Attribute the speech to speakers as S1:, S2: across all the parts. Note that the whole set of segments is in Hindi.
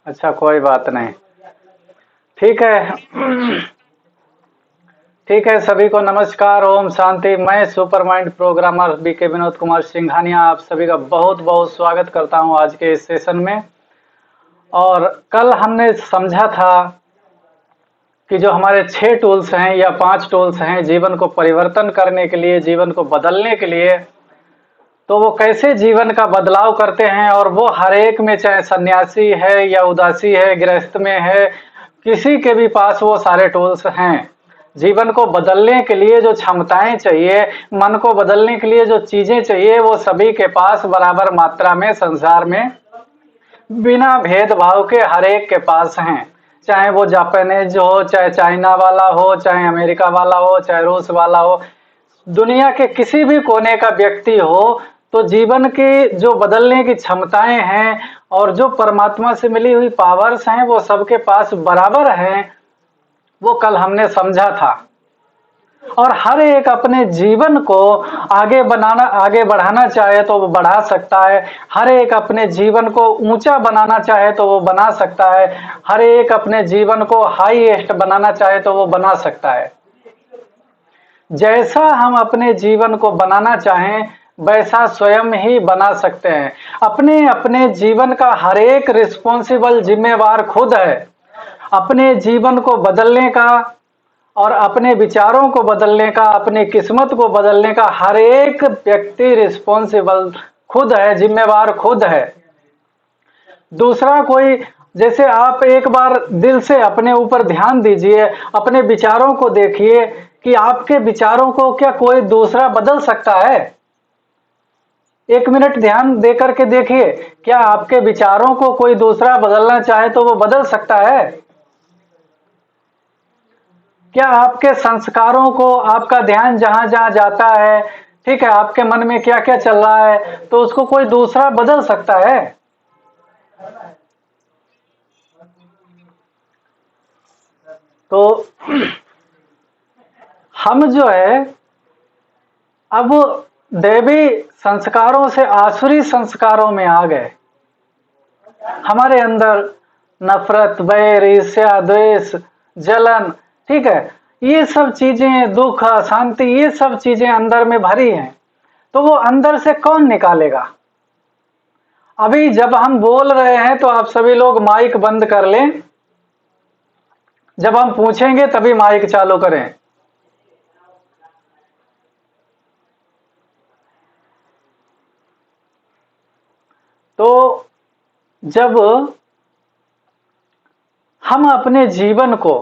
S1: अच्छा, कोई बात नहीं। ठीक है। ठीक है, सभी को नमस्कार, ओम शांति। मैं super mind programmer BK Vinod Kumar Singhania आप सभी का बहुत बहुत स्वागत करता हूं आज के इस सेशन में। और कल हमने समझा था कि जो हमारे 6 टूल्स हैं या 5 टूल्स हैं जीवन को परिवर्तन करने के लिए, जीवन को बदलने के लिए, तो वो कैसे जीवन का बदलाव करते हैं। और वो हर एक में, चाहे सन्यासी है या उदासी है, गृहस्थ में है, किसी के भी पास वो सारे टूल्स हैं। जीवन को बदलने के लिए जो क्षमताएं चाहिए, मन को बदलने के लिए जो चीजें चाहिए, वो सभी के पास बराबर मात्रा में संसार में बिना भेदभाव के हर एक के पास हैं। चाहे वो जापानीज हो, चाहे चाइना वाला हो, चाहे अमेरिका वाला हो, चाहे रूस वाला हो, दुनिया के किसी भी कोने का व्यक्ति हो, तो जीवन की जो बदलने की क्षमताएं हैं और जो परमात्मा से मिली हुई पावर्स हैं, वो सबके पास बराबर हैं। वो कल हमने समझा था। और हर एक अपने जीवन को आगे बढ़ाना चाहे तो वो बढ़ा सकता है। हर एक अपने जीवन को ऊंचा बनाना चाहे तो वो बना सकता है। हर एक अपने जीवन को हाईएस्ट बनाना चाहे तो वो बना सकता है। जैसा हम अपने जीवन को बनाना चाहें वैसा स्वयं ही बना सकते हैं। अपने अपने जीवन का हर एक रिस्पॉन्सिबल, जिम्मेवार खुद है। अपने जीवन को बदलने का और अपने विचारों को बदलने का, अपनी किस्मत को बदलने का हर एक व्यक्ति रिस्पॉन्सिबल खुद है, जिम्मेवार खुद है। दूसरा कोई, जैसे आप एक बार दिल से अपने ऊपर ध्यान दीजिए, अपने विचारों को देखिए कि आपके विचारों को क्या कोई दूसरा बदल सकता है। 1 मिनट ध्यान दे करके देखिए, क्या आपके विचारों को कोई दूसरा बदलना चाहे तो वो बदल सकता है? क्या आपके संस्कारों को, आपका ध्यान जहां जहां जाता है, ठीक है, आपके मन में क्या क्या चल रहा है, तो उसको कोई दूसरा बदल सकता है? तो हम जो है अब दैवी संस्कारों से आसुरी संस्कारों में आ गए। हमारे अंदर नफरत, वैर, ईर्ष्या, द्वेष, जलन, ठीक है, ये सब चीजें, दुख, अशांति, ये सब चीजें अंदर में भरी हैं। तो वो अंदर से कौन निकालेगा? अभी जब हम बोल रहे हैं तो आप सभी लोग माइक बंद कर लें। जब हम पूछेंगे तभी माइक चालू करें। तो जब हम अपने जीवन को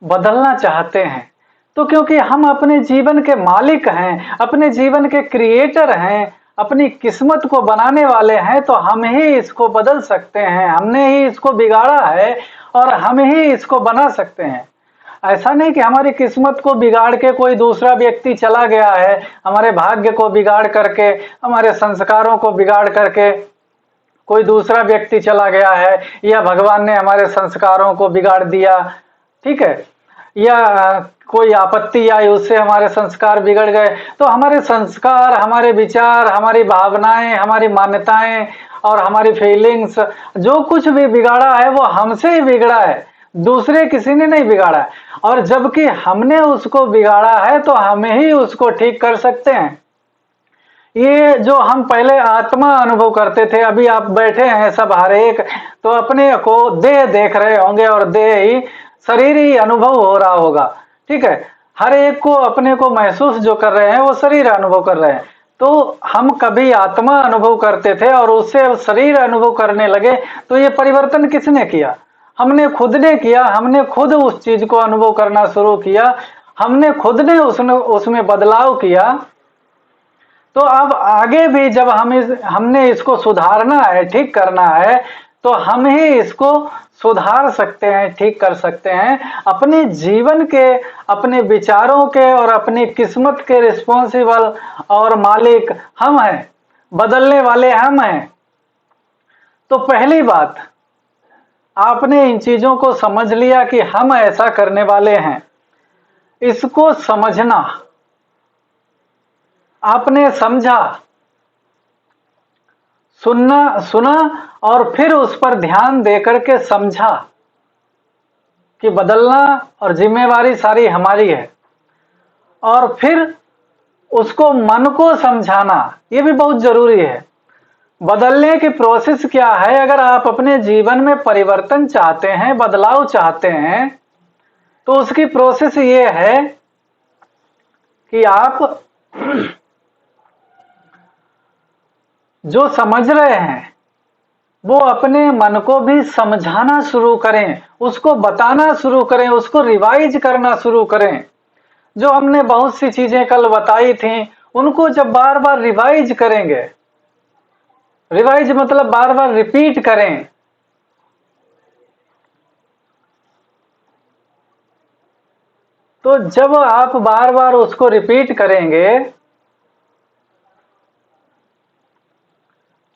S1: बदलना चाहते हैं, तो क्योंकि हम अपने जीवन के मालिक हैं, अपने जीवन के क्रिएटर हैं, अपनी किस्मत को बनाने वाले हैं, तो हम ही इसको बदल सकते हैं। हमने ही इसको बिगाड़ा है और हम ही इसको बना सकते हैं। ऐसा नहीं कि हमारी किस्मत को बिगाड़ के कोई दूसरा व्यक्ति चला गया है, हमारे भाग्य को बिगाड़ करके, हमारे संस्कारों को बिगाड़ करके कोई दूसरा व्यक्ति चला गया है, या भगवान ने हमारे संस्कारों को बिगाड़ दिया, ठीक है, या कोई आपत्ति आई उससे हमारे संस्कार बिगड़ गए। तो हमारे संस्कार, हमारे विचार, हमारी भावनाएं, हमारी मान्यताएं और हमारी फीलिंग्स, जो कुछ भी बिगाड़ा है वो हमसे ही बिगड़ा है, दूसरे किसी ने नहीं बिगाड़ा है। और जबकि हमने उसको बिगाड़ा है तो हम ही उसको ठीक कर सकते हैं। ये जो हम पहले आत्मा अनुभव करते थे, अभी आप बैठे हैं सब हर एक, तो अपने को देह देख रहे होंगे और देह ही, शरीर ही अनुभव हो रहा होगा, ठीक है। हर एक को अपने को महसूस जो कर रहे हैं वो शरीर अनुभव कर रहे हैं। तो हम कभी आत्मा अनुभव करते थे और उससे अब शरीर अनुभव करने लगे, तो ये परिवर्तन किसने किया? हमने खुद ने किया। हमने खुद उस चीज को अनुभव करना शुरू किया, हमने खुद ने उसमें बदलाव किया। तो अब आगे भी जब हमने इसको सुधारना है, ठीक करना है, तो हम ही इसको सुधार सकते हैं, ठीक कर सकते हैं। अपने जीवन के, अपने विचारों के और अपनी किस्मत के रिस्पॉन्सिबल और मालिक हम हैं, बदलने वाले हम हैं। तो पहली बात, आपने इन चीजों को समझ लिया कि हम ऐसा करने वाले हैं, इसको समझना आपने समझा, सुना और फिर उस पर ध्यान देकर के समझा कि बदलना और जिम्मेवारी सारी हमारी है, और फिर उसको मन को समझाना ये भी बहुत जरूरी है। बदलने की प्रोसेस क्या है? अगर आप अपने जीवन में परिवर्तन चाहते हैं, बदलाव चाहते हैं, तो उसकी प्रोसेस ये है कि आप जो समझ रहे हैं वो अपने मन को भी समझाना शुरू करें, उसको बताना शुरू करें, उसको रिवाइज करना शुरू करें। जो हमने बहुत सी चीजें कल बताई थी, उनको जब बार बार रिवाइज करेंगे, रिवाइज मतलब बार बार रिपीट करें, तो जब आप बार बार उसको रिपीट करेंगे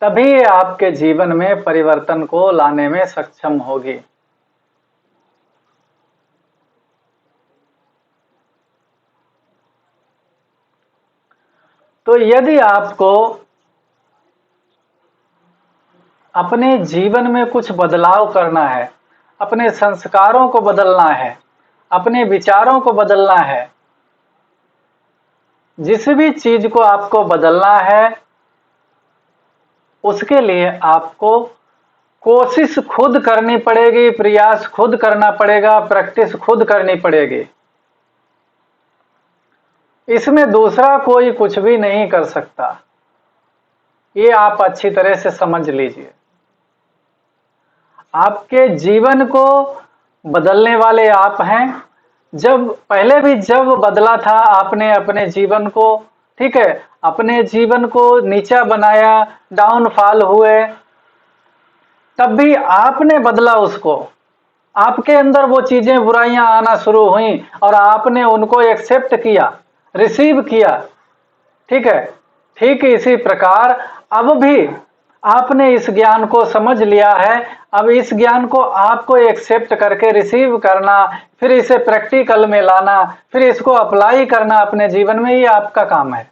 S1: तभी आपके जीवन में परिवर्तन को लाने में सक्षम होगी। तो यदि आपको अपने जीवन में कुछ बदलाव करना है, अपने संस्कारों को बदलना है, अपने विचारों को बदलना है, जिस भी चीज को आपको बदलना है, उसके लिए आपको कोशिश खुद करनी पड़ेगी, प्रयास खुद करना पड़ेगा, प्रैक्टिस खुद करनी पड़ेगी। इसमें दूसरा कोई कुछ भी नहीं कर सकता, ये आप अच्छी तरह से समझ लीजिए। आपके जीवन को बदलने वाले आप हैं। जब पहले भी जब बदला था आपने अपने जीवन को, ठीक है, अपने जीवन को नीचा बनाया, डाउनफॉल हुए, तब भी आपने बदला उसको। आपके अंदर वो चीजें, बुराइयां आना शुरू हुई और आपने उनको एक्सेप्ट किया, रिसीव किया, ठीक है। ठीक इसी प्रकार अब भी आपने इस ज्ञान को समझ लिया है। अब इस ज्ञान को आपको एक्सेप्ट करके रिसीव करना, फिर इसे प्रैक्टिकल में लाना, फिर इसको अप्लाई करना अपने जीवन में, ये आपका काम है।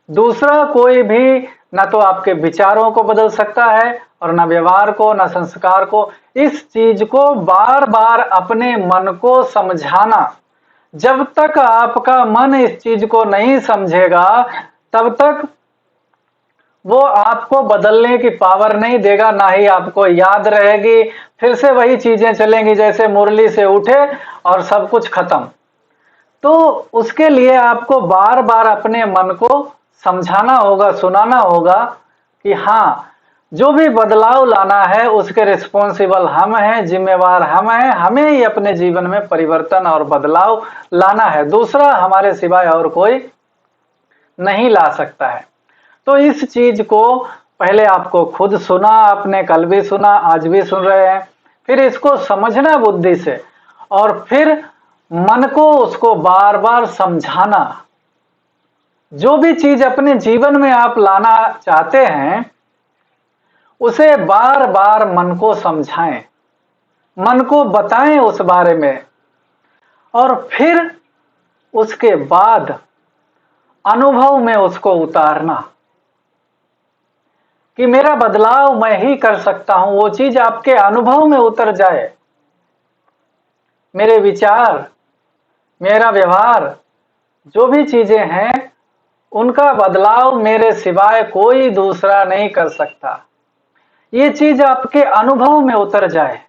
S1: दूसरा कोई भी ना तो आपके विचारों को बदल सकता है और ना व्यवहार को, ना संस्कार को। इस चीज को बार बार अपने मन को समझाना। जब तक आपका मन इस चीज को नहीं समझेगा तब तक वो आपको बदलने की पावर नहीं देगा, ना ही आपको याद रहेगी। फिर से वही चीजें चलेंगी जैसे मुरली से उठे और सब कुछ खत्म। तो उसके लिए आपको बार बार अपने मन को समझाना होगा, सुनाना होगा कि हाँ, जो भी बदलाव लाना है उसके रिस्पॉन्सिबल हम हैं, जिम्मेवार हम हैं। हमें ही अपने जीवन में परिवर्तन और बदलाव लाना है, दूसरा हमारे सिवाय और कोई नहीं ला सकता है। तो इस चीज को पहले आपको खुद सुना, आपने कल भी सुना, आज भी सुन रहे हैं, फिर इसको समझना बुद्धि से, और फिर मन को उसको बार बार समझाना। जो भी चीज अपने जीवन में आप लाना चाहते हैं उसे बार बार मन को समझाएं, मन को बताएं उस बारे में, और फिर उसके बाद अनुभव में उसको उतारना कि मेरा बदलाव मैं ही कर सकता हूं। वो चीज आपके अनुभव में उतर जाए। मेरे विचार, मेरा व्यवहार, जो भी चीजें हैं, उनका बदलाव मेरे सिवाय कोई दूसरा नहीं कर सकता। ये चीज आपके अनुभव में उतर जाए।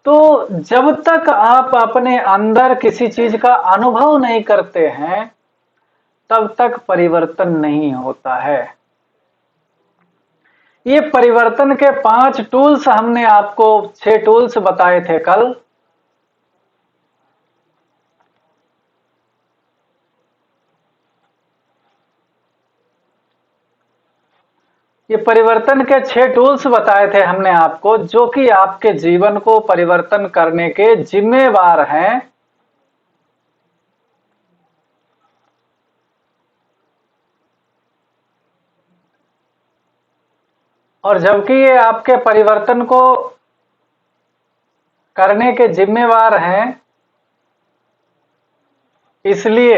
S1: तो जब तक आप अपने अंदर किसी चीज का अनुभव नहीं करते हैं तब तक परिवर्तन नहीं होता है। ये परिवर्तन के 5 टूल्स हमने आपको 6 टूल्स बताए थे कल। ये परिवर्तन के 6 टूल्स बताए थे हमने आपको, जो कि आपके जीवन को परिवर्तन करने के जिम्मेवार हैं। और जबकि ये आपके परिवर्तन को करने के जिम्मेवार हैं, इसलिए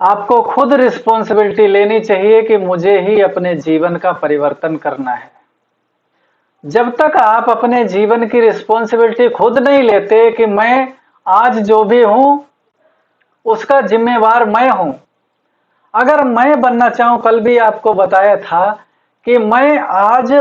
S1: आपको खुद रिस्पॉन्सिबिलिटी लेनी चाहिए कि मुझे ही अपने जीवन का परिवर्तन करना है। जब तक आप अपने जीवन की रिस्पॉन्सिबिलिटी खुद नहीं लेते कि मैं आज जो भी हूं उसका जिम्मेवार मैं हूं। अगर मैं बनना चाहूं, कल भी आपको बताया था कि मैं आज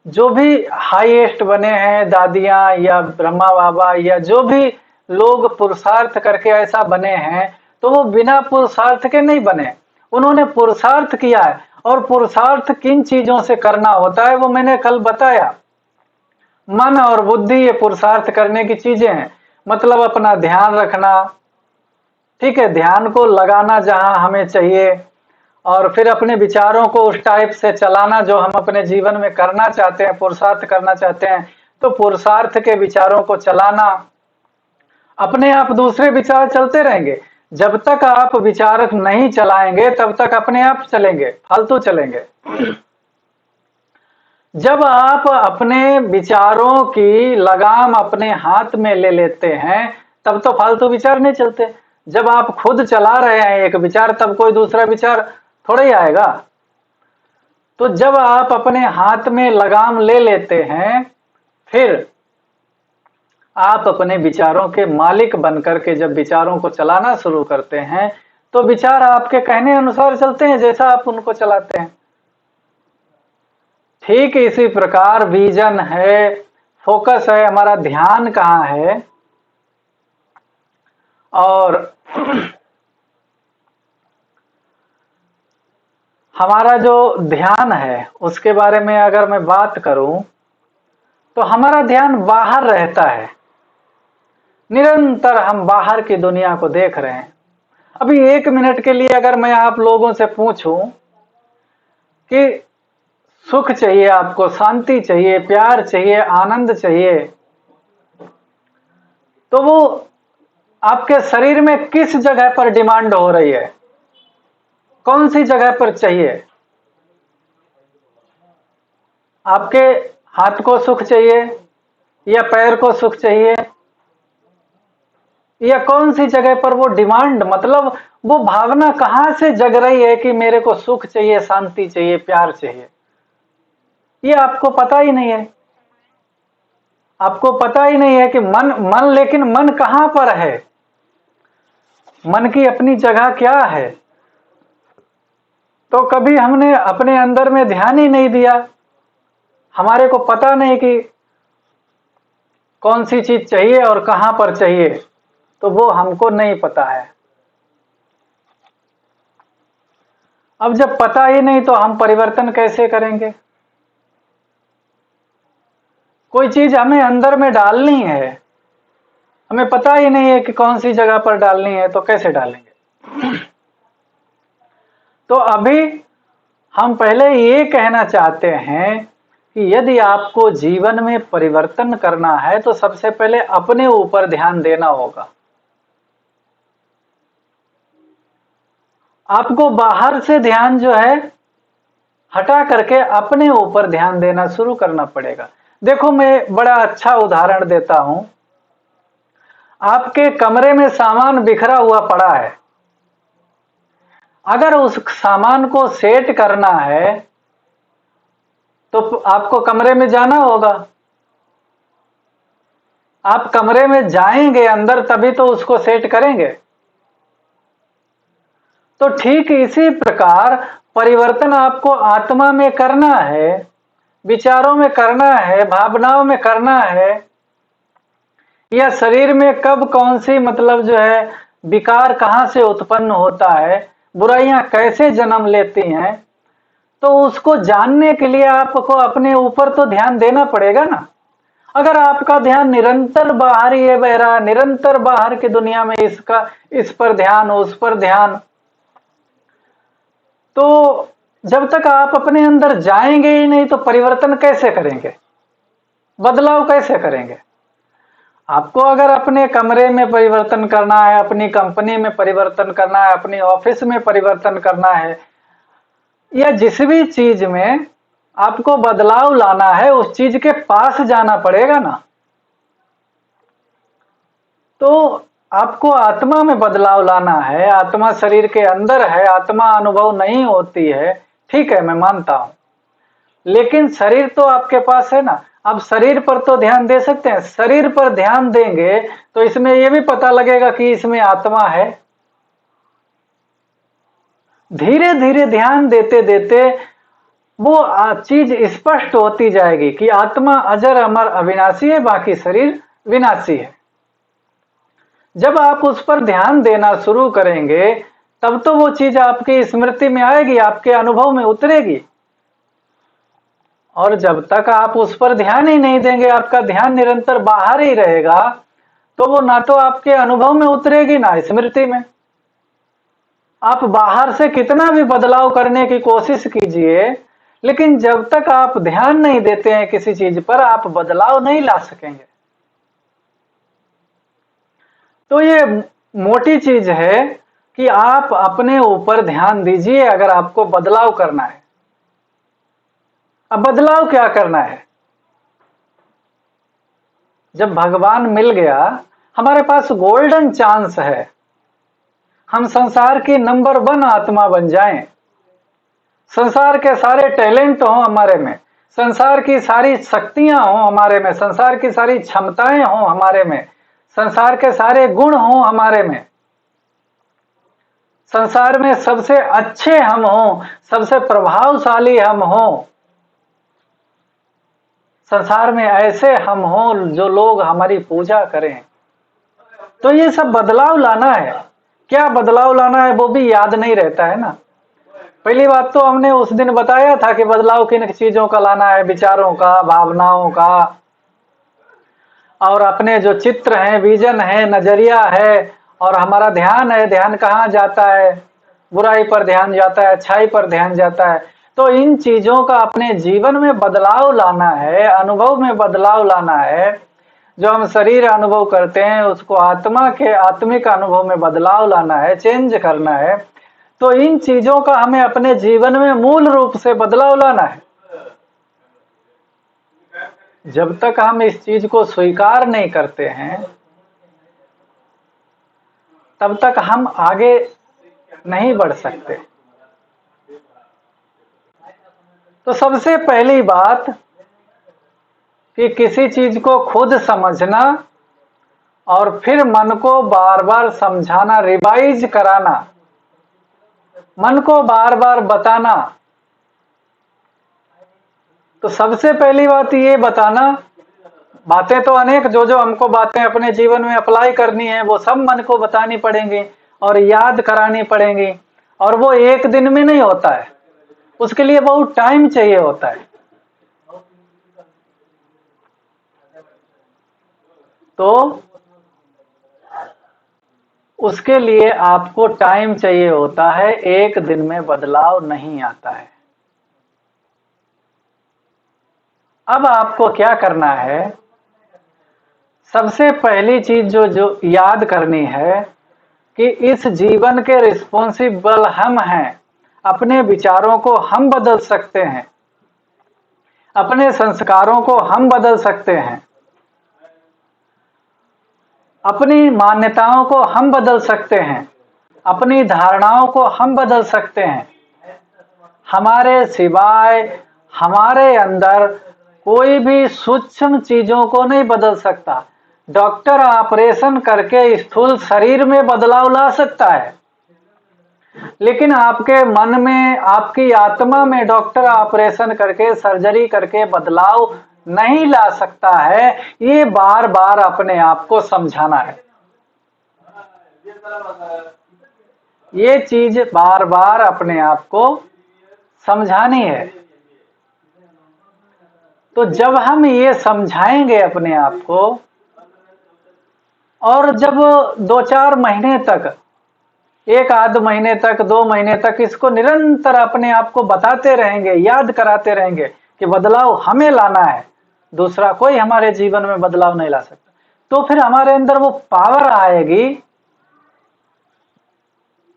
S1: जो भी हाईएस्ट बने हैं, दादियां या ब्रह्मा बाबा या जो भी लोग पुरुषार्थ करके ऐसा बने हैं, तो वो बिना पुरुषार्थ के नहीं बने, उन्होंने पुरुषार्थ किया है। और पुरुषार्थ किन चीजों से करना होता है वो मैंने कल बताया। मन और बुद्धि ये पुरुषार्थ करने की चीजें हैं। मतलब अपना ध्यान रखना, ठीक है, ध्यान को लगाना जहां हमें चाहिए, और फिर अपने विचारों को उस टाइप से चलाना जो हम अपने जीवन में करना चाहते हैं, पुरुषार्थ करना चाहते हैं, तो पुरुषार्थ के विचारों को चलाना। अपने आप दूसरे विचार चलते रहेंगे। जब तक आप विचार नहीं चलाएंगे तब तक अपने आप चलेंगे, फालतू चलेंगे। जब आप अपने विचारों की लगाम अपने हाथ में ले लेते हैं तब तो फालतू विचार नहीं चलते। जब आप खुद चला रहे हैं एक विचार, तब कोई दूसरा विचार थोड़ा ही आएगा। तो जब आप अपने हाथ में लगाम ले लेते हैं, फिर आप अपने विचारों के मालिक बनकर के जब विचारों को चलाना शुरू करते हैं तो विचार आपके कहने अनुसार चलते हैं, जैसा आप उनको चलाते हैं। ठीक इसी प्रकार विजन है, फोकस है, हमारा ध्यान कहाँ है, और हमारा जो ध्यान है उसके बारे में अगर मैं बात करूं तो हमारा ध्यान बाहर रहता है। निरंतर हम बाहर की दुनिया को देख रहे हैं। अभी 1 मिनट के लिए अगर मैं आप लोगों से पूछूं कि सुख चाहिए आपको, शांति चाहिए, प्यार चाहिए, आनंद चाहिए, तो वो आपके शरीर में किस जगह पर डिमांड हो रही है, कौन सी जगह पर चाहिए? आपके हाथ को सुख चाहिए या पैर को सुख चाहिए, या कौन सी जगह पर वो डिमांड, मतलब वो भावना कहां से जग रही है कि मेरे को सुख चाहिए, शांति चाहिए, प्यार चाहिए? ये आपको पता ही नहीं है। आपको पता ही नहीं है कि मन लेकिन मन कहां पर है, मन की अपनी जगह क्या है? तो कभी हमने अपने अंदर में ध्यान ही नहीं दिया। हमारे को पता नहीं कि कौन सी चीज चाहिए और कहां पर चाहिए, तो वो हमको नहीं पता है। अब जब पता ही नहीं तो हम परिवर्तन कैसे करेंगे? कोई चीज हमें अंदर में डालनी है, हमें पता ही नहीं है कि कौन सी जगह पर डालनी है, तो कैसे डालेंगे? तो अभी हम पहले ये कहना चाहते हैं कि यदि आपको जीवन में परिवर्तन करना है तो सबसे पहले अपने ऊपर ध्यान देना होगा। आपको बाहर से ध्यान जो है हटा करके अपने ऊपर ध्यान देना शुरू करना पड़ेगा। देखो, मैं बड़ा अच्छा उदाहरण देता हूं। आपके कमरे में सामान बिखरा हुआ पड़ा है, अगर उस सामान को सेट करना है तो आपको कमरे में जाना होगा। आप कमरे में जाएंगे अंदर, तभी तो उसको सेट करेंगे। तो ठीक इसी प्रकार परिवर्तन आपको आत्मा में करना है, विचारों में करना है, भावनाओं में करना है, या शरीर में कब कौन सी मतलब जो है विकार कहां से उत्पन्न होता है, बुराइयां कैसे जन्म लेती हैं, तो उसको जानने के लिए आपको अपने ऊपर तो ध्यान देना पड़ेगा ना। अगर आपका ध्यान निरंतर बाहर ही बह रहा है, निरंतर बाहर की दुनिया में इस पर ध्यान, उस पर ध्यान, तो जब तक आप अपने अंदर जाएंगे ही नहीं तो परिवर्तन कैसे करेंगे, बदलाव कैसे करेंगे? आपको अगर अपने कमरे में परिवर्तन करना है, अपनी कंपनी में परिवर्तन करना है, अपनी ऑफिस में परिवर्तन करना है, या जिस भी चीज में आपको बदलाव लाना है, उस चीज के पास जाना पड़ेगा ना। तो आपको आत्मा में बदलाव लाना है, आत्मा शरीर के अंदर है, आत्मा अनुभव नहीं होती है, ठीक है मैं मानता हूं, लेकिन शरीर तो आपके पास है ना। आप शरीर पर तो ध्यान दे सकते हैं, शरीर पर ध्यान देंगे तो इसमें यह भी पता लगेगा कि इसमें आत्मा है। धीरे धीरे ध्यान देते देते वो चीज स्पष्ट होती जाएगी कि आत्मा अजर अमर अविनाशी है, बाकी शरीर विनाशी है। जब आप उस पर ध्यान देना शुरू करेंगे तब तो वो चीज आपकी स्मृति में आएगी, आपके अनुभव में उतरेगी। और जब तक आप उस पर ध्यान ही नहीं देंगे, आपका ध्यान निरंतर बाहर ही रहेगा, तो वो ना तो आपके अनुभव में उतरेगी ना स्मृति में। आप बाहर से कितना भी बदलाव करने की कोशिश कीजिए, लेकिन जब तक आप ध्यान नहीं देते हैं किसी चीज पर, आप बदलाव नहीं ला सकेंगे। तो ये मोटी चीज है कि आप अपने ऊपर ध्यान दीजिए अगर आपको बदलाव करना है। अब बदलाव क्या करना है? जब भगवान मिल गया, हमारे पास गोल्डन चांस है, हम संसार की नंबर 1 आत्मा बन जाएं। संसार के सारे टैलेंट हों हमारे में, संसार की सारी शक्तियां हों हमारे में, संसार की सारी क्षमताएं हों हमारे में, संसार के सारे गुण हों हमारे में, संसार में सबसे अच्छे हम हों, सबसे प्रभावशाली हम हों, संसार में ऐसे हम हों जो लोग हमारी पूजा करें। तो ये सब बदलाव लाना है। क्या बदलाव लाना है वो भी याद नहीं रहता है ना। पहली बात तो हमने उस दिन बताया था कि बदलाव किन चीजों का लाना है, विचारों का, भावनाओं का, और अपने जो चित्र हैं, विजन है, नजरिया है, और हमारा ध्यान है। ध्यान कहाँ जाता है? बुराई पर ध्यान जाता है, अच्छाई पर ध्यान जाता है। तो इन चीजों का अपने जीवन में बदलाव लाना है, अनुभव में बदलाव लाना है। जो हम शरीर अनुभव करते हैं उसको आत्मा के आत्मिक अनुभव में बदलाव लाना है, चेंज करना है। तो इन चीजों का हमें अपने जीवन में मूल रूप से बदलाव लाना है। जब तक हम इस चीज को स्वीकार नहीं करते हैं तब तक हम आगे नहीं बढ़ सकते। तो सबसे पहली बात कि किसी चीज को खुद समझना और फिर मन को बार बार समझाना, रिवाइज कराना, मन को बार बार बताना। तो सबसे पहली बात ये बताना, बातें तो अनेक जो जो हमको बातें अपने जीवन में अप्लाई करनी है वो सब मन को बतानी पड़ेंगी और याद करानी पड़ेंगी। और वो एक दिन में नहीं होता है, उसके लिए बहुत टाइम चाहिए होता है। तो उसके लिए आपको टाइम चाहिए होता है, एक दिन में बदलाव नहीं आता है। अब आपको क्या करना है? सबसे पहली चीज जो याद करनी है कि इस जीवन के रिस्पॉन्सिबल हम हैं। अपने विचारों को हम बदल सकते हैं, अपने संस्कारों को हम बदल सकते हैं, अपनी मान्यताओं को हम बदल सकते हैं, अपनी धारणाओं को हम बदल सकते हैं। हमारे सिवाय हमारे अंदर कोई भी सूक्ष्म चीजों को नहीं बदल सकता। डॉक्टर ऑपरेशन करके स्थूल शरीर में बदलाव ला सकता है, लेकिन आपके मन में, आपकी आत्मा में डॉक्टर ऑपरेशन करके, सर्जरी करके बदलाव नहीं ला सकता है। ये बार बार अपने आप को समझाना है। ये चीज बार बार अपने आप को समझानी है। तो जब हम ये समझाएंगे अपने आप को, और जब 2-4 महीने तक, 1 आध महीने तक, 2 महीने तक इसको निरंतर अपने आप को बताते रहेंगे, याद कराते रहेंगे कि बदलाव हमें लाना है, दूसरा कोई हमारे जीवन में बदलाव नहीं ला सकता, तो फिर हमारे अंदर वो पावर आएगी,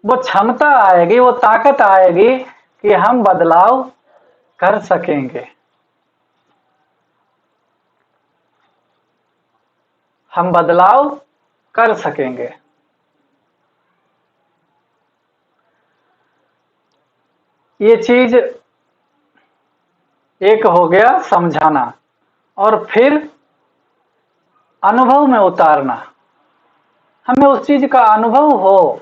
S1: वो क्षमता आएगी, वो ताकत आएगी कि हम बदलाव कर सकेंगे। हम बदलाव कर सकेंगे। ये चीज एक हो गया समझाना, और फिर अनुभव में उतारना। हमें उस चीज का अनुभव हो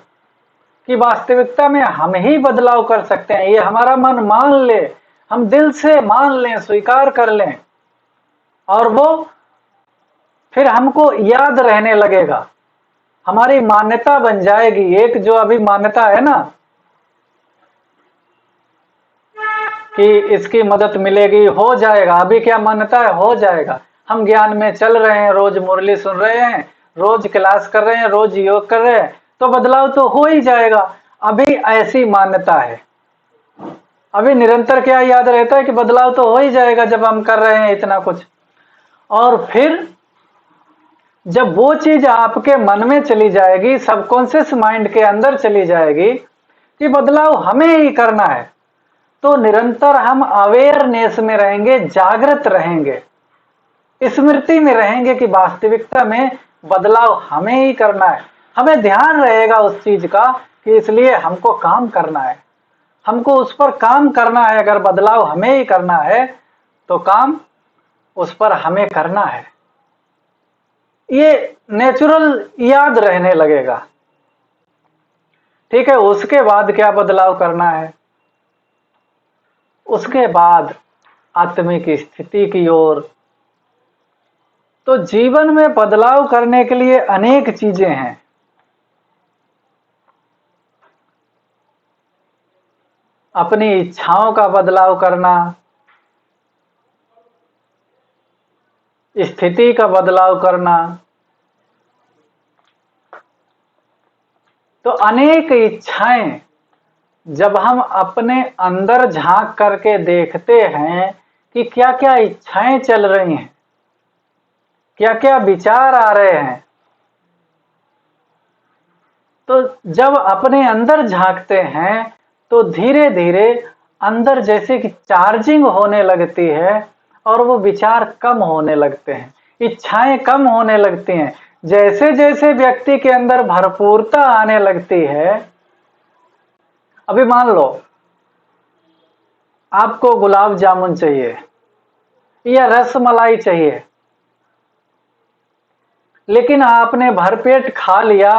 S1: कि वास्तविकता में हम ही बदलाव कर सकते हैं, ये हमारा मन मान ले, हम दिल से मान लें, स्वीकार कर लें, और वो फिर हमको याद रहने लगेगा, हमारी मान्यता बन जाएगी। एक जो अभी मान्यता है ना कि इसकी मदद मिलेगी, हो जाएगा, अभी क्या मान्यता है, हो जाएगा। हम ज्ञान में चल रहे हैं, रोज मुरली सुन रहे हैं, रोज क्लास कर रहे हैं, रोज योग कर रहे हैं, तो बदलाव तो हो ही जाएगा। अभी ऐसी मान्यता है, अभी निरंतर क्या याद रहता है कि बदलाव तो हो ही जाएगा जब हम कर रहे हैं इतना कुछ। और फिर जब वो चीज आपके मन में चली जाएगी, सबकॉन्शियस माइंड के अंदर चली जाएगी कि बदलाव हमें ही करना है, तो निरंतर हम अवेयरनेस में रहेंगे, जागृत रहेंगे, स्मृति में रहेंगे कि वास्तविकता में बदलाव हमें ही करना है। हमें ध्यान रहेगा उस चीज का कि इसलिए हमको काम करना है, हमको उस पर काम करना है। अगर बदलाव हमें ही करना है तो काम उस पर हमें करना है, ये नेचुरल याद रहने लगेगा। ठीक है, उसके बाद क्या बदलाव करना है? उसके बाद आत्मिक स्थिति की ओर। तो जीवन में बदलाव करने के लिए अनेक चीजें हैं। अपनी इच्छाओं का बदलाव करना, स्थिति का बदलाव करना। तो अनेक इच्छाएं जब हम अपने अंदर झांक करके देखते हैं कि क्या क्या इच्छाएं चल रही हैं, क्या क्या विचार आ रहे हैं, तो जब अपने अंदर झांकते हैं तो धीरे धीरे अंदर जैसे कि चार्जिंग होने लगती है और वो विचार कम होने लगते हैं, इच्छाएं कम होने लगती हैं। जैसे जैसे व्यक्ति के अंदर भरपूरता आने लगती है, अभी मान लो आपको गुलाब जामुन चाहिए या रस मलाई चाहिए, लेकिन आपने भरपेट खा लिया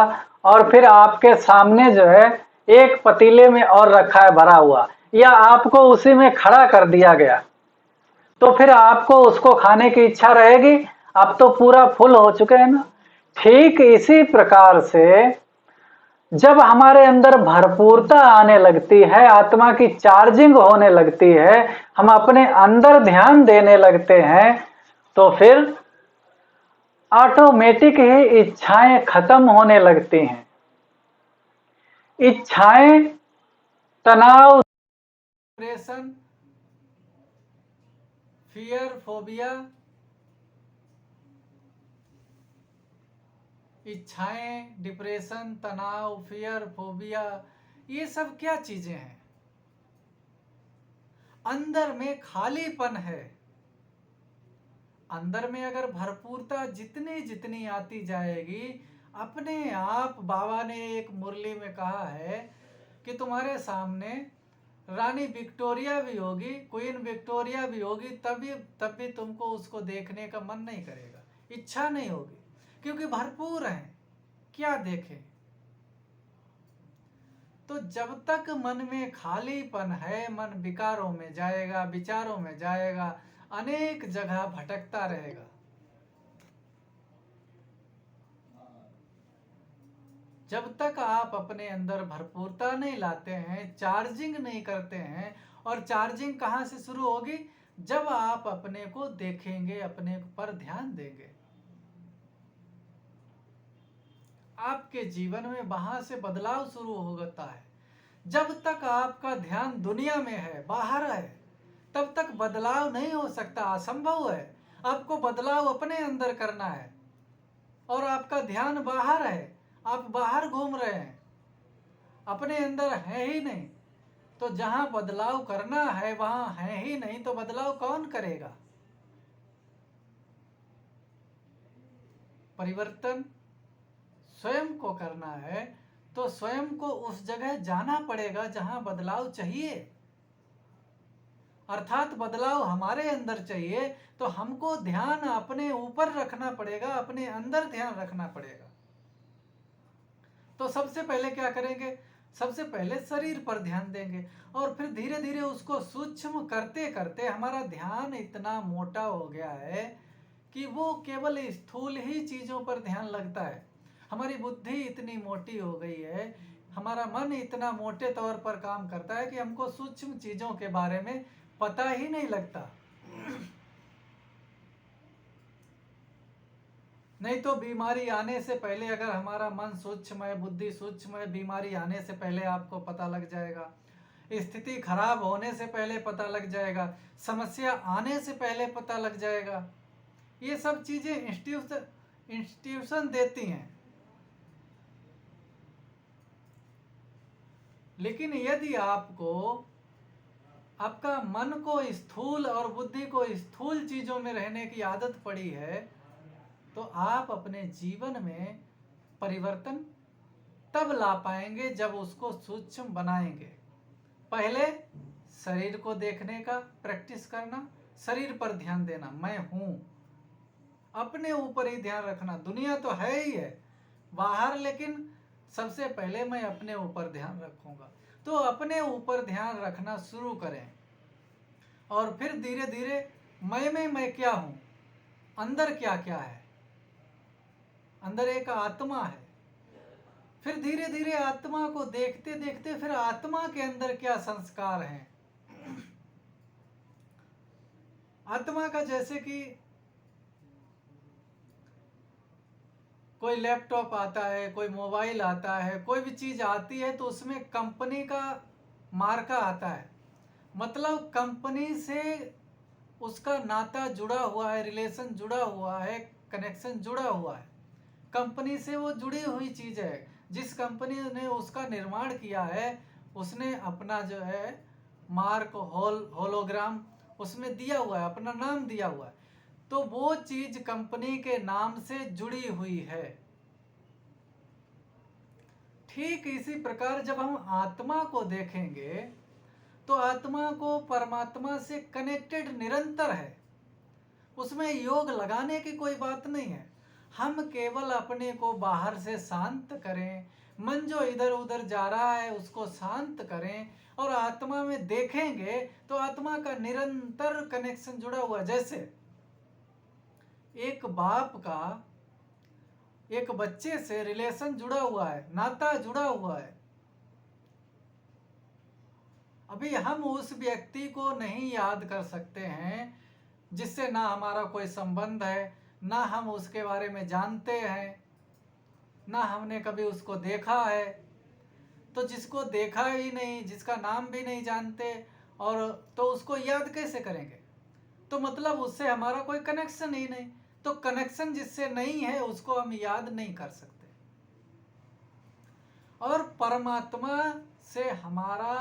S1: और फिर आपके सामने जो है एक पतीले में और रखा है भरा हुआ, या आपको उसी में खड़ा कर दिया गया, तो फिर आपको उसको खाने की इच्छा रहेगी? अब तो पूरा फुल हो चुके हैं ना। ठीक इसी प्रकार से जब हमारे अंदर भरपूरता आने लगती है, आत्मा की चार्जिंग होने लगती है, हम अपने अंदर ध्यान देने लगते हैं, तो फिर ऑटोमेटिक ही इच्छाएं खत्म होने लगती हैं। इच्छाएं तनाव, डिप्रेशन, फियर, फोबिया, इच्छाएं, डिप्रेशन, तनाव, फियर, फोबिया, ये सब क्या चीजें हैं? अंदर में खालीपन है। अंदर में अगर भरपूरता जितनी जितनी आती जाएगी, अपने आप बाबा ने एक मुरली में कहा है कि तुम्हारे सामने रानी विक्टोरिया भी होगी, क्वीन विक्टोरिया भी होगी, तब भी तुमको उसको देखने का मन नहीं करेगा, इच्छा नहीं होगी, क्योंकि भरपूर है, क्या देखें। तो जब तक मन में खालीपन है, मन विकारों में जाएगा, विचारों में जाएगा, अनेक जगह भटकता रहेगा। जब तक आप अपने अंदर भरपूरता नहीं लाते हैं, चार्जिंग नहीं करते हैं, और चार्जिंग कहां से शुरू होगी? जब आप अपने को देखेंगे, अपने पर ध्यान देंगे, आपके जीवन में वहां से बदलाव शुरू होता है। जब तक आपका ध्यान दुनिया में है, बाहर है, तब तक बदलाव नहीं हो सकता, असंभव है। आपको बदलाव अपने अंदर करना है, और आपका ध्यान बाहर है, आप बाहर घूम रहे हैं, अपने अंदर है ही नहीं। तो जहां बदलाव करना है वहां है ही नहीं, तो बदलाव कौन करेगा? परिवर्तन स्वयं को करना है, तो स्वयं को उस जगह जाना पड़ेगा जहां बदलाव चाहिए। अर्थात बदलाव हमारे अंदर चाहिए तो हमको ध्यान अपने ऊपर रखना पड़ेगा, अपने अंदर ध्यान रखना पड़ेगा। तो सबसे पहले क्या करेंगे, सबसे पहले शरीर पर ध्यान देंगे और फिर धीरे धीरे उसको सूक्ष्म करते करते हमारा ध्यान इतना मोटा हो गया है कि वो केवल स्थूल ही चीज़ों पर ध्यान लगता है। हमारी बुद्धि इतनी मोटी हो गई है, हमारा मन इतना मोटे तौर पर काम करता है कि हमको सूक्ष्म चीज़ों के बारे में पता ही नहीं लगता। नहीं तो बीमारी आने से पहले अगर हमारा मन सूक्ष्म है, बुद्धि सूक्ष्म है, बीमारी आने से पहले आपको पता लग जाएगा, स्थिति खराब होने से पहले पता लग जाएगा, समस्या आने से पहले पता लग जाएगा। ये सब चीज़ें इंस्टीट्यूशन देती हैं। लेकिन यदि आपको आपका मन को स्थूल और बुद्धि को स्थूल चीज़ों में रहने की आदत पड़ी है तो आप अपने जीवन में परिवर्तन तब ला पाएंगे जब उसको सूक्ष्म बनाएंगे। पहले शरीर को देखने का प्रैक्टिस करना, शरीर पर ध्यान देना, मैं हूँ, अपने ऊपर ही ध्यान रखना। दुनिया तो है ही है बाहर, लेकिन सबसे पहले मैं अपने ऊपर ध्यान रखूँगा। तो अपने ऊपर ध्यान रखना शुरू करें और फिर धीरे धीरे मैं क्या हूँ, अंदर क्या क्या है, अंदर एक आत्मा है। फिर धीरे धीरे आत्मा को देखते देखते फिर आत्मा के अंदर क्या संस्कार हैं। आत्मा का जैसे कि कोई लैपटॉप आता है, कोई मोबाइल आता है, कोई भी चीज़ आती है तो उसमें कंपनी का मार्का आता है, मतलब कंपनी से उसका नाता जुड़ा हुआ है, रिलेशन जुड़ा हुआ है, कनेक्शन जुड़ा हुआ है। कंपनी से वो जुड़ी हुई चीज़ है। जिस कंपनी ने उसका निर्माण किया है उसने अपना जो है मार्क, होलोग्राम उसमें दिया हुआ है, अपना नाम दिया हुआ है, तो वो चीज़ कंपनी के नाम से जुड़ी हुई है। ठीक इसी प्रकार जब हम आत्मा को देखेंगे तो आत्मा को परमात्मा से कनेक्टेड निरंतर है, उसमें योग लगाने की कोई बात नहीं है। हम केवल अपने को बाहर से शांत करें, मन जो इधर उधर जा रहा है उसको शांत करें और आत्मा में देखेंगे तो आत्मा का निरंतर कनेक्शन जुड़ा हुआ। जैसे एक बाप का एक बच्चे से रिलेशन जुड़ा हुआ है, नाता जुड़ा हुआ है। अभी हम उस व्यक्ति को नहीं याद कर सकते हैं जिससे ना हमारा कोई संबंध है, ना हम उसके बारे में जानते हैं, ना हमने कभी उसको देखा है। तो जिसको देखा ही नहीं, जिसका नाम भी नहीं जानते, और तो उसको याद कैसे करेंगे? तो मतलब उससे हमारा कोई कनेक्शन ही नहीं। तो कनेक्शन जिससे नहीं है उसको हम याद नहीं कर सकते। और परमात्मा से हमारा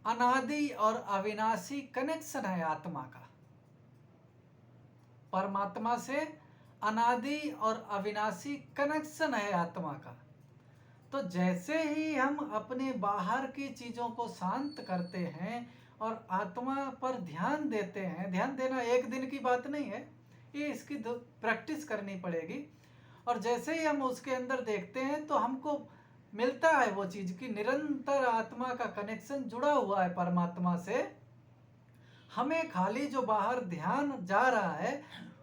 S1: अनादि और अविनाशी कनेक्शन है आत्मा का। परमात्मा से अनादि और अविनाशी कनेक्शन है आत्मा का। तो जैसे ही हम अपने बाहर की चीज़ों को शांत करते हैं और आत्मा पर ध्यान देते हैं, ध्यान देना एक दिन की बात नहीं है, ये इसकी प्रैक्टिस करनी पड़ेगी। और जैसे ही हम उसके अंदर देखते हैं तो हमको मिलता है वो चीज़ कि निरंतर आत्मा का कनेक्शन जुड़ा हुआ है परमात्मा से। हमें खाली जो बाहर ध्यान जा रहा है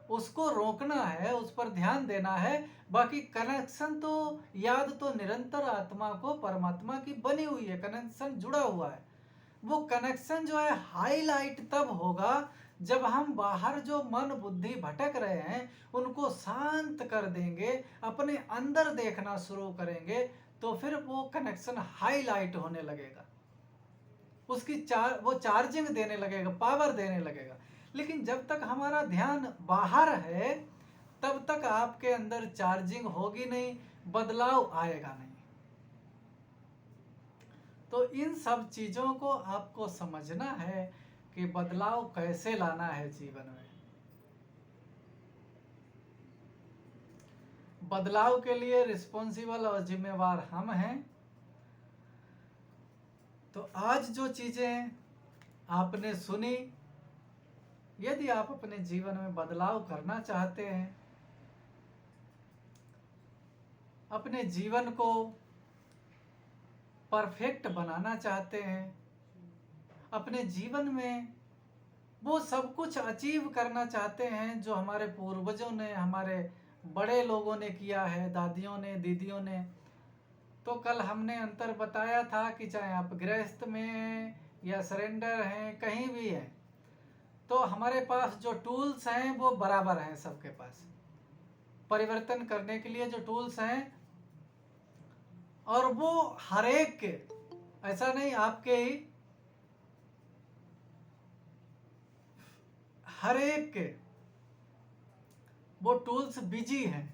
S1: उसको रोकना है, उस पर ध्यान देना है। बाकी कनेक्शन तो, याद तो निरंतर आत्मा को परमात्मा की बनी हुई है, कनेक्शन जुड़ा हुआ है। वो कनेक्शन जो है हाईलाइट तब होगा जब हम बाहर जो मन बुद्धि भटक रहे हैं उनको शांत कर देंगे, अपने अंदर देखना शुरू करेंगे, तो फिर वो कनेक्शन हाईलाइट होने लगेगा, उसकी वो चार्जिंग देने लगेगा, पावर देने लगेगा। लेकिन जब तक हमारा ध्यान बाहर है तब तक आपके अंदर चार्जिंग होगी नहीं, बदलाव आएगा नहीं। तो इन सब चीज़ों को आपको समझना है कि बदलाव कैसे लाना है जीवन में। बदलाव के लिए रिस्पॉन्सिबल और जिम्मेवार हम हैं। तो आज जो चीज़ें आपने सुनी। यदि आप अपने जीवन में बदलाव करना चाहते हैं, अपने जीवन को परफेक्ट बनाना चाहते हैं, अपने जीवन में वो सब कुछ अचीव करना चाहते हैं जो हमारे पूर्वजों ने, हमारे बड़े लोगों ने किया है, दादियों ने, दीदियों ने। तो कल हमने अंतर बताया था कि चाहे आप गृहस्थ में हैं या सरेंडर हैं, कहीं भी हैं, तो हमारे पास जो टूल्स हैं वो बराबर हैं सबके पास, परिवर्तन करने के लिए जो टूल्स हैं। और वो हर एक के, ऐसा नहीं आपके ही, हर एक के वो टूल्स बिजी हैं।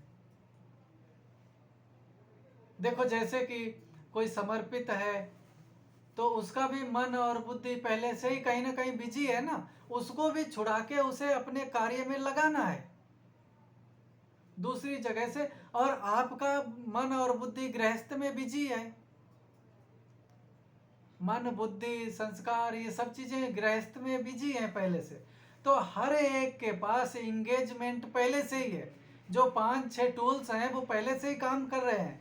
S1: देखो जैसे कि कोई समर्पित है तो उसका भी मन और बुद्धि पहले से ही कहीं ना कहीं बिजी है ना, उसको भी छुड़ा के उसे अपने कार्य में लगाना है दूसरी जगह से। और आपका मन और बुद्धि गृहस्थ में बिजी है, मन बुद्धि संस्कार ये सब चीजें गृहस्थ में बिजी हैं पहले से। तो हर एक के पास इंगेजमेंट पहले से ही है, जो 5-6 टूल्स हैं वो पहले से ही काम कर रहे हैं,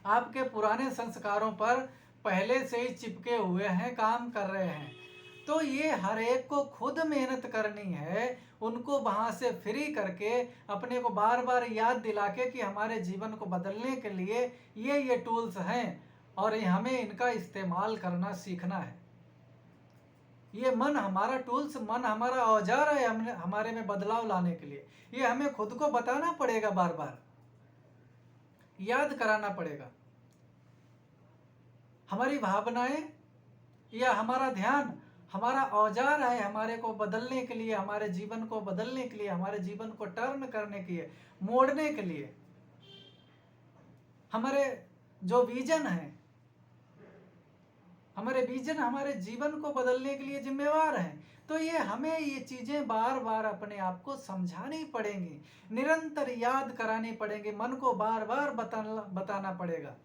S1: आपके पुराने संस्कारों पर पहले से ही चिपके हुए हैं, काम कर रहे हैं। तो ये हर एक को खुद मेहनत करनी है, उनको वहां से फ्री करके अपने को बार बार याद दिला के कि हमारे जीवन को बदलने के लिए ये टूल्स हैं और हमें इनका इस्तेमाल करना सीखना है। ये मन हमारा टूल्स, मन हमारा औजार है हमारे में बदलाव लाने के लिए। ये हमें खुद को बताना पड़ेगा, बार बार याद कराना पड़ेगा। हमारी भावनाएं या हमारा ध्यान हमारा औजार है हमारे को बदलने के लिए, हमारे जीवन को बदलने के लिए, हमारे जीवन को टर्न करने के लिए, मोड़ने के लिए। हमारे जो विजन है, हमारे विजन हमारे जीवन को बदलने के लिए जिम्मेवार हैं। तो ये हमें ये चीजें बार बार अपने आप को समझानी पड़ेंगी, निरंतर याद करानी पड़ेंगी, मन को बार बार बताना पड़ेगा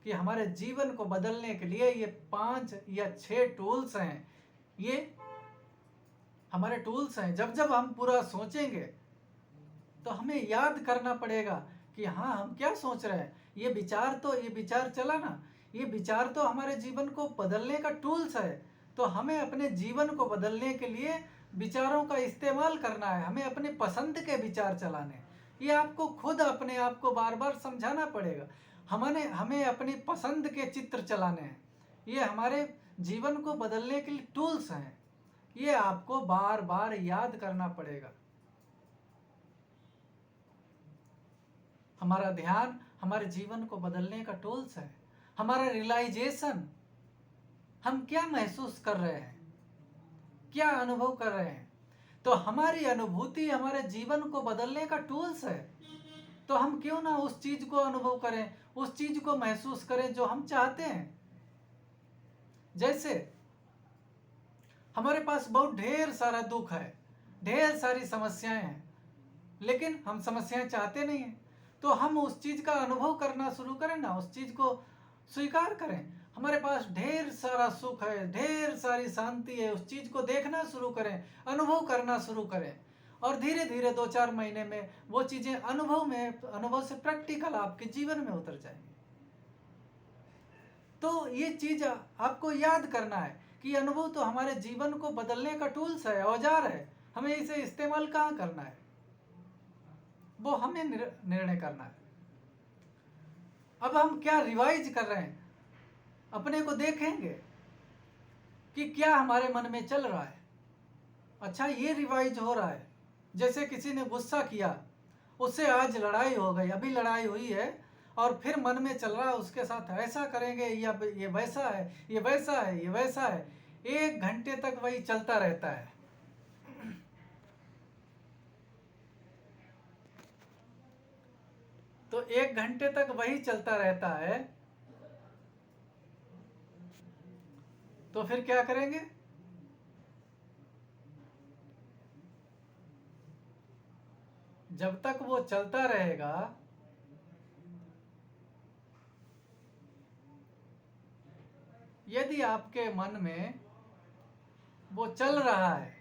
S1: कि हमारे जीवन को बदलने के लिए ये 5 या 6 टूल्स हैं, ये हमारे टूल्स हैं। जब जब हम पूरा सोचेंगे तो हमें याद करना पड़ेगा कि हाँ हम क्या सोच रहे हैं। ये विचार चला ना, ये विचार तो हमारे जीवन को बदलने का टूल्स है। तो हमें अपने जीवन को बदलने के लिए विचारों का इस्तेमाल करना है, हमें अपने पसंद के विचार चलाने। ये आपको खुद अपने आप को बार बार समझाना पड़ेगा। हमें अपनी पसंद के चित्र चलाने हैं। ये हमारे जीवन को बदलने के लिए टूल्स हैं, ये आपको बार बार याद करना पड़ेगा। हमारा ध्यान हमारे जीवन को बदलने का टूल्स है। हमारा रियलाइजेशन, हम क्या महसूस कर रहे हैं, क्या अनुभव कर रहे हैं, तो हमारी अनुभूति हमारे जीवन को बदलने का टूल्स है। तो हम क्यों ना उस चीज को अनुभव करें, उस चीज को महसूस करें जो हम चाहते हैं। जैसे हमारे पास बहुत ढेर सारा दुख है, ढेर सारी समस्याएं हैं, लेकिन हम समस्याएं चाहते नहीं हैं। तो हम उस चीज का अनुभव करना शुरू करें ना, उस चीज को स्वीकार करें। हमारे पास ढेर सारा सुख है, ढेर सारी शांति है, उस चीज को देखना शुरू करें, अनुभव करना शुरू करें। और धीरे धीरे 2-4 महीने में वो चीजें अनुभव से प्रैक्टिकल आपके जीवन में उतर जाएंगी। तो ये चीज आपको याद करना है कि अनुभव तो हमारे जीवन को बदलने का टूल्स है, औजार है, हमें इसे इस्तेमाल कहाँ करना है वो हमें निर्णय करना है। अब हम क्या रिवाइज कर रहे हैं, अपने को देखेंगे कि क्या हमारे मन में चल रहा है। अच्छा ये रिवाइज हो रहा है, जैसे किसी ने गुस्सा किया, उससे आज लड़ाई हो गई, अभी लड़ाई हुई है और फिर मन में चल रहा है उसके साथ ऐसा करेंगे, या ये वैसा है, ये वैसा है, ये वैसा है। 1 घंटे तक वही चलता रहता है। तो 1 घंटे तक वही चलता रहता है, तो फिर क्या करेंगे? जब तक वो चलता रहेगा यदि आपके मन में वो चल रहा है,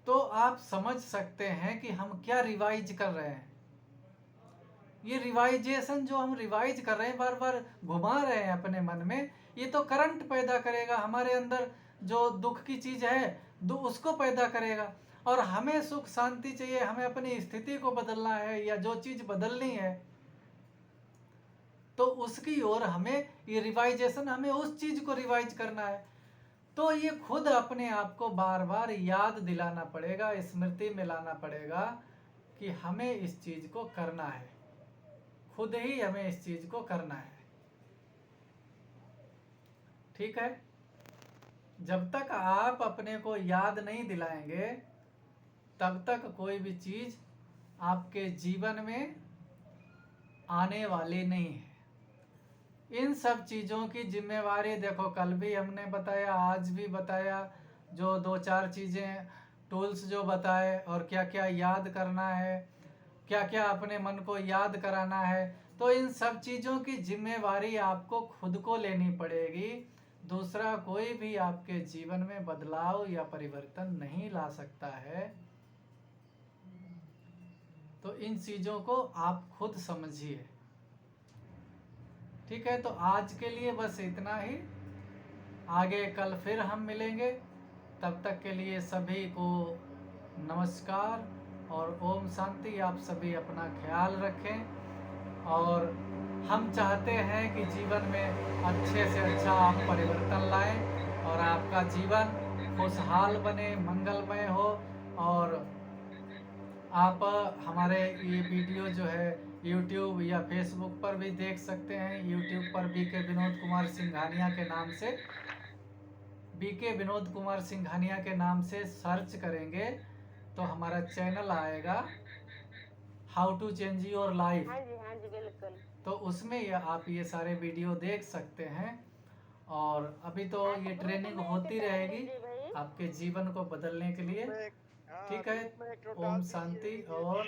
S1: तो आप समझ सकते हैं कि हम क्या रिवाइज कर रहे हैं। ये रिवाइजेशन जो हम रिवाइज कर रहे हैं, बार बार घुमा रहे हैं अपने मन में, ये तो करंट पैदा करेगा हमारे अंदर। जो दुख की चीज है उसको पैदा करेगा। और हमें सुख शांति चाहिए, हमें अपनी स्थिति को बदलना है या जो चीज बदलनी है, तो उसकी ओर हमें ये रिवाइजेशन, हमें उस चीज को रिवाइज करना है। तो ये खुद अपने आप को बार बार याद दिलाना पड़ेगा, स्मृति में लाना पड़ेगा कि हमें इस चीज को करना है, खुद ही हमें इस चीज को करना है। ठीक है। जब तक आप अपने को याद नहीं दिलाएंगे, तब तक कोई भी चीज आपके जीवन में आने वाली नहीं है। इन सब चीज़ों की जिम्मेवारी, देखो कल भी हमने बताया, आज भी बताया, जो 2-4 चीज़ें टूल्स जो बताए, और क्या क्या याद करना है, क्या क्या अपने मन को याद कराना है, तो इन सब चीज़ों की जिम्मेवारी आपको खुद को लेनी पड़ेगी। दूसरा कोई भी आपके जीवन में बदलाव या परिवर्तन नहीं ला सकता है। तो इन चीज़ों को आप खुद समझिए। ठीक है, तो आज के लिए बस इतना ही। आगे कल फिर हम मिलेंगे। तब तक के लिए सभी को नमस्कार और ओम शांति। आप सभी अपना ख्याल रखें, और हम चाहते हैं कि जीवन में अच्छे से अच्छा आप परिवर्तन लाएं और आपका जीवन खुशहाल बने, मंगलमय हो। और आप हमारे ये वीडियो जो है YouTube या Facebook पर भी देख सकते हैं। YouTube पर बीके विनोद कुमार सिंघानिया के नाम से, बीके विनोद कुमार सिंघानिया के नाम से सर्च करेंगे तो हमारा चैनल आएगा, how to change your life.
S2: हाँ जी बिल्कुल।
S1: तो उसमें आप ये सारे वीडियो देख सकते हैं। और अभी तो ये ट्रेनिंग होती रहेगी आपके जीवन को बदलने के लिए।
S3: हाँ,
S1: ठीक है,
S3: ग्रुप में एक
S1: ओम शांति और